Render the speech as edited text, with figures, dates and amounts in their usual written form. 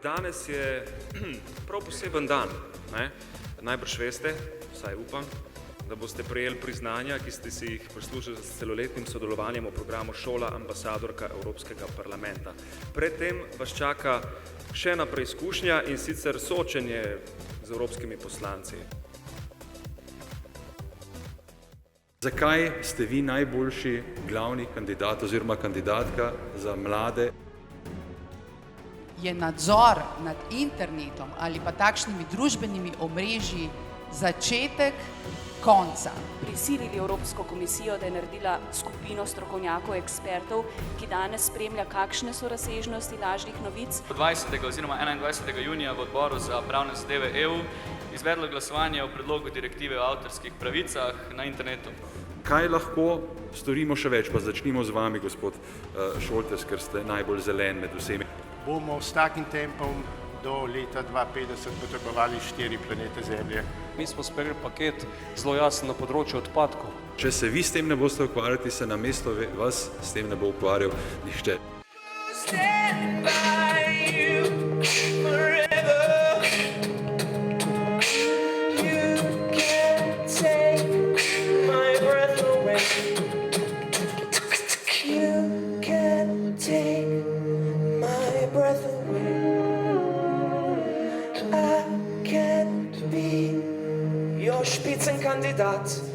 Danes je prav poseben dan. Ne? Najbrž veste, vsaj upam, da boste prejeli priznanja, ki ste si jih prislužili s celoletnim sodelovanjem v programu Šola ambasadorka Evropskega parlamenta. Predtem vas čaka še ena preizkušnja in sicer soočenje z evropskimi poslanci. Zakaj ste vi najboljši glavni kandidat oziroma kandidatka za mlade? Je nadzor nad internetom ali pa takšnimi družbenimi omrežji začetek konca. Prisilili Evropsko komisijo, da je naredila skupino strokovnjakov, ekspertov, ki danes spremlja, kakšne so razsežnosti lažnih novic. 20. oziroma 21. junija v odboru za pravne zadeve EU izvedlo glasovanje o predlogu direktive o avtorskih pravicah na internetu. Kaj lahko storimo še več? Pa začnimo z vami, gospod Šoltes, ker ste najbolj zelen med vsemi. Bomo s takim tempom do leta 2050 potrebovali 4 planete Zemlje. Mi smo sprejeli paket zelo jasen na področju odpadkov. Če se vi s tem ne boste ukvarjati, se namesto vas s tem ne bo ukvarjal nihče. Spitzenkandidat.